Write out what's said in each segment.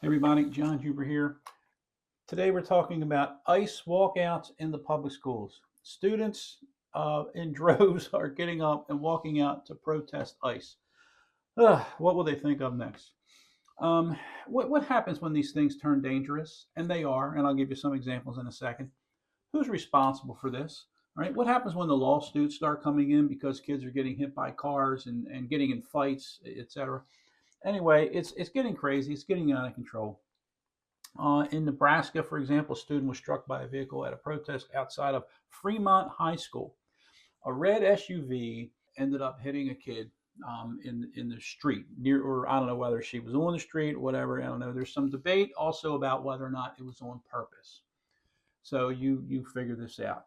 Hey everybody, John Huber here. Today we're talking about ICE walkouts in the public schools. Students in droves are getting up and walking out to protest ICE. What will they think of next? Um, what happens when these things turn dangerous? And they are, and I'll give you some examples in a second. Who's responsible for this? Right? What happens when the lawsuits start coming in because kids are getting hit by cars and getting in fights, etc.? Anyway, it's getting crazy. It's getting out of control. In Nebraska, for example, a student was struck by a vehicle at a protest outside of Fremont High School. A red SUV ended up hitting a kid in the street near, or I don't know whether she was on the street or whatever. I don't know. There's some debate also about whether or not it was on purpose. So you figure this out.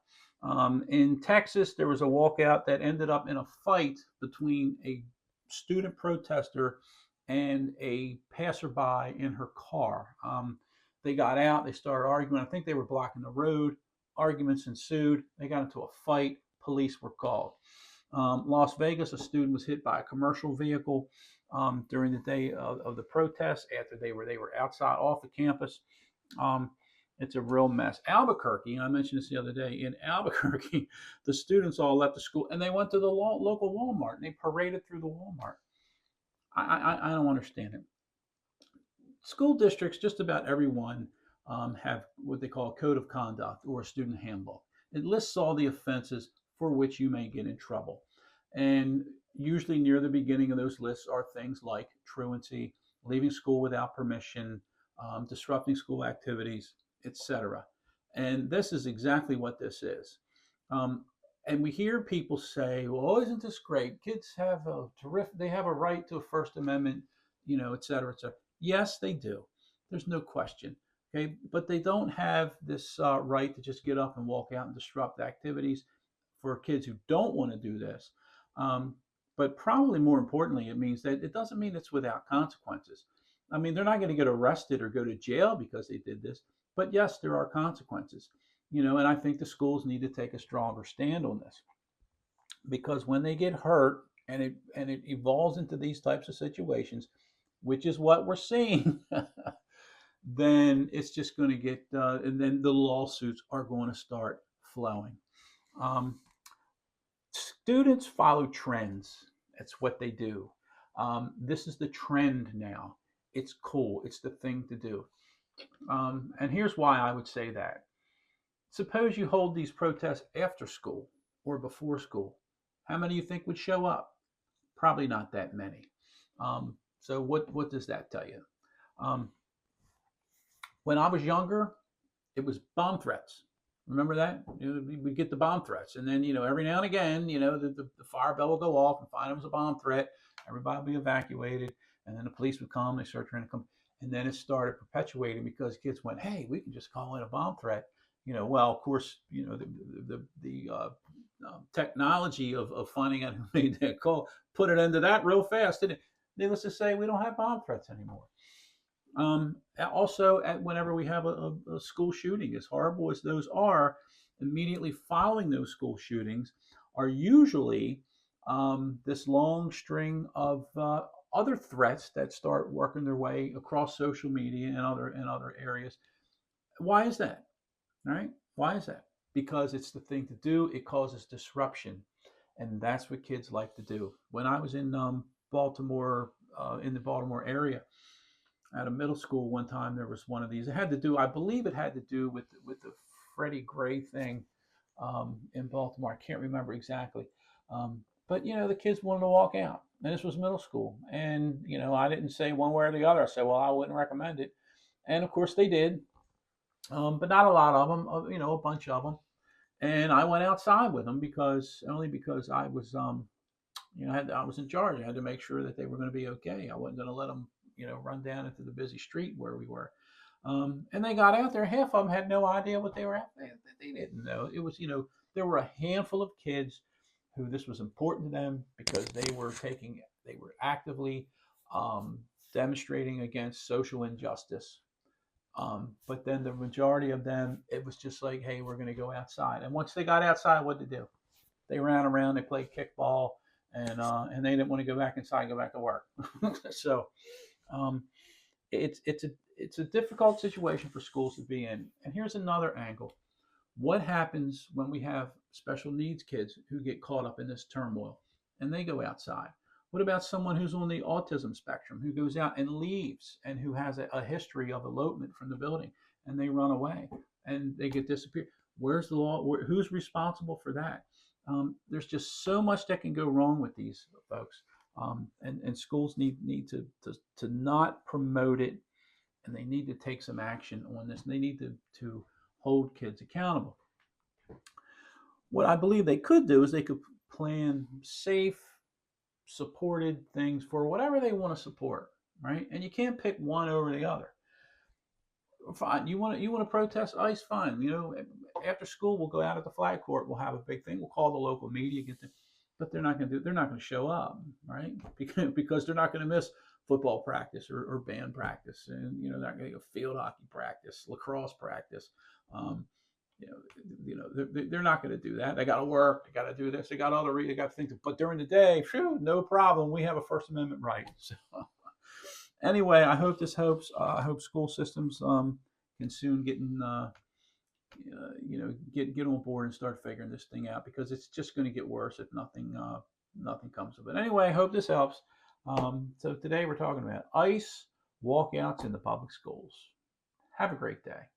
In Texas, there was a walkout that ended up in a fight between a student protester and a passerby in her car. They got out, they started arguing. I think they were blocking the road. Arguments ensued. They got into a fight. Police were called. Las Vegas, a student was hit by a commercial vehicle during the day of the protest after they were outside off the campus. Um, it's a real mess. Albuquerque, and I mentioned this the other day. In Albuquerque, the students all left the school and they went to the local Walmart and they paraded through the Walmart. I don't understand it. School districts, just about every one, have what they call a code of conduct or a student handbook. It lists all the offenses for which you may get in trouble. And usually near the beginning of those lists are things like truancy, leaving school without permission, disrupting school activities, etc. And this is exactly what this is. Um, and we hear people say, "Well, isn't this great? Kids have a terrific. They have a right to a First Amendment, et cetera, et cetera." Yes, they do. There's no question. Okay, but they don't have this right to just get up and walk out and disrupt activities for kids who don't want to do this. Um, but probably more importantly, it means that it doesn't mean it's without consequences. I mean, they're not going to get arrested or go to jail because they did this, but yes, there are consequences. And I think the schools need to take a stronger stand on this because when they get hurt and it evolves into these types of situations, which is what we're seeing, then it's just going to get, and then the lawsuits are going to start flowing. Um, Students follow trends. That's what they do. This is the trend now. It's cool. It's the thing to do. And here's why I would say that. Suppose you hold these protests after school or before school. How many do you think would show up? Probably not that many. So what does that tell you? Um, when I was younger, it was bomb threats. Remember that? We get the bomb threats, and then every now and again, the fire bell will go off and find it was a bomb threat. Everybody will be evacuated, and then the police would come. They start trying to come, and then it started perpetuating because kids went, "Hey, we can just call in a bomb threat." Well, of course, the technology of finding out who made that call put it into that real fast. And needless to say, we don't have bomb threats anymore. Also, whenever we have a school shooting, as horrible as those are, immediately following those school shootings are usually this long string of other threats that start working their way across social media and other areas. Why is that? All right. Why is that? Because it's the thing to do. It causes disruption, and that's what kids like to do. When I was in Baltimore, in the Baltimore area, at a middle school one time, there was one of these. It had to do, I believe, it had to do with the Freddie Gray thing in Baltimore. I can't remember exactly, but the kids wanted to walk out, and this was middle school, and I didn't say one way or the other. I said, well, I wouldn't recommend it, and of course they did, but not a lot of them. A bunch of them, and I went outside with them because I was I was in charge. I had to make sure that they were going to be okay. I wasn't going to let them run down into the busy street where we were. And they got out there. Half of them had no idea what they were at. They didn't know. It was, there were a handful of kids who this was important to them because they were actively demonstrating against social injustice. But then the majority of them, it was just like, hey, we're going to go outside. And once they got outside, what did they do? They ran around, they played kickball, and they didn't want to go back inside and go back to work. So um, it's it's a difficult situation for schools to be in. And here's another angle. What happens when we have special needs kids who get caught up in this turmoil and they go outside? What about someone who's on the autism spectrum who goes out and leaves and who has a history of elopement from the building and they run away and they get disappeared? Where's the law? Who's responsible for that? There's just so much that can go wrong with these folks. And schools need to not promote it, and they need to take some action on this. And they need to hold kids accountable. What I believe they could do is they could plan safe, supported things for whatever they want to support, right? And you can't pick one over the other. Fine, you want to protest ICE? Fine. After school we'll go out at the flag court. We'll have a big thing. We'll call the local media, get them, but they're not going to show up, right? Because they're not going to miss football practice or band practice, and they're not going to go field hockey practice, lacrosse practice. They're not going to do that. They got to work. They got to do this. They got they got things. But during the day, no problem. We have a First Amendment right. So, anyway, I hope this helps. I hope school systems can soon get on board and start figuring this thing out, because it's just going to get worse if nothing comes of it. Anyway, I hope this helps. So today we're talking about ICE walkouts in the public schools. Have a great day.